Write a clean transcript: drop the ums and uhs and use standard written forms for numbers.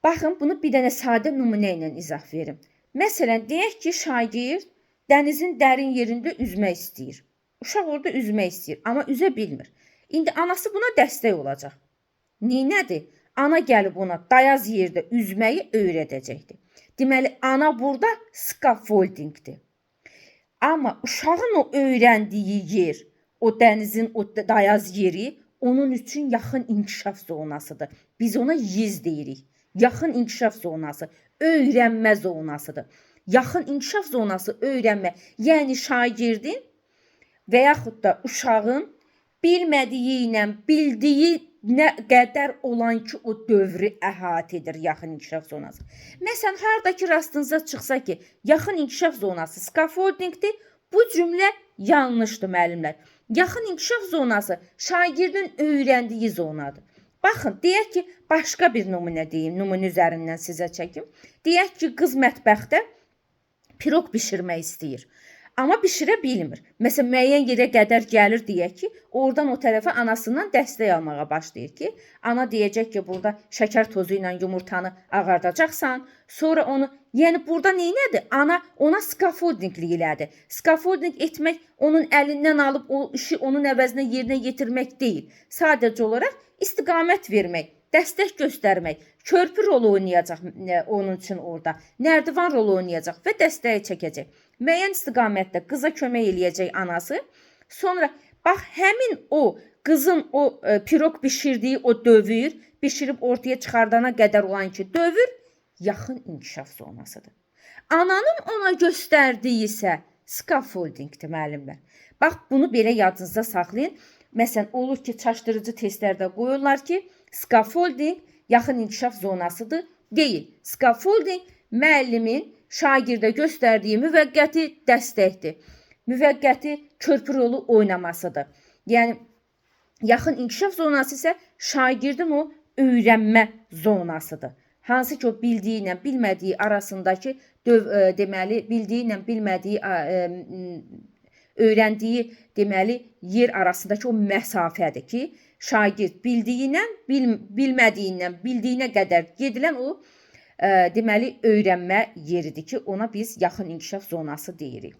Baxın, bunu bir dənə sadə nümunə ilə izah verim. Məsələn, deyək ki, şagird dənizin dərin yerində üzmək istəyir. Uşaq orada üzmək istəyir, amma üzə bilmir. İndi anası buna dəstək olacaq. Neynədir? Ana gəlib ona dayaz yerdə üzməyi öyrədəcəkdir. Deməli, ana burada scaffoldingdir. Amma uşağın o öyrəndiyi yer, o dənizin o dayaz yeri onun üçün yaxın inkişaf zonasıdır. Biz ona yiz deyirik. Yaxın inkişaf zonası, öyrənmə zonasıdır. Yaxın inkişaf zonası öyrənmə, yəni şagirdin və yaxud da uşağın bilmədiyi ilə bildiyi nə qədər olan ki, o dövrü əhatə edir yaxın inkişaf zonası. Məsələn, harada ki rastınıza çıxsa ki, yaxın inkişaf zonası scaffoldingdir, bu cümlə yanlışdır müəllimlər. Yaxın inkişaf zonası şagirdin öyrəndiyi zonadır. Baxın, deyək ki, başqa bir nümunə deyim, nümunə üzərindən sizə çəkim. Deyək ki, qız mətbəxdə piroq bişirmək istəyir. Amma bişirə bilmir. Məsələn, müəyyən yerə qədər gəlir deyək ki, oradan o tərəfə anasından dəstək almağa başlayır ki, ana deyəcək ki, burada şəkər tozu ilə yumurtanı ağardacaqsan, sonra onu, yəni burada neynədir? Ana ona scaffoldinglik elədi. Scaffolding etmək onun əlindən alıb o işi onun əvəzinə yerinə yetirmək deyil. Sadəcə olaraq istiqamət vermək, dəstək göstərmək, körpü rolu oynayacaq onun üçün orada, nərdivan rolu oynayacaq və dəstəyi çəkəcək. Müəyyən istiqamətdə qıza kömək eləyəcək anası. Sonra bax həmin o qızın o piroq bişirdiyi o dövr, bişirib ortaya çıxardana qədər olan ki, dövr yaxın inkişaf zonasıdır. Ananın ona göstərdiyi isə scaffoldingdir müəllimlər. Bax bunu belə yadınızda saxlayın. Məsələn, olur ki, çaşdırıcı testlərdə qoyurlar ki, scaffolding yaxın inkişaf zonasıdır. Deyil. Scaffolding müəllimin şagirdə göstərdiyi müvəqqəti dəstəkdir. Müvəqqəti körpü rolu oynamasıdır. Yəni, yaxın inkişaf zonası isə şagirdin o öyrənmə zonasıdır. Hansı ki, o bildiyi ilə bilmədiyi arasındakı deməli, bildiyi ilə bilmədiyi öyrəndiyi deməli yer arasındakı o məsafədir ki, şagird bildiyi ilə bilmədiyindən bildiyinə qədər gedilən o deməli öyrənmə yeridir ki, ona biz yaxın inkişaf zonası deyirik.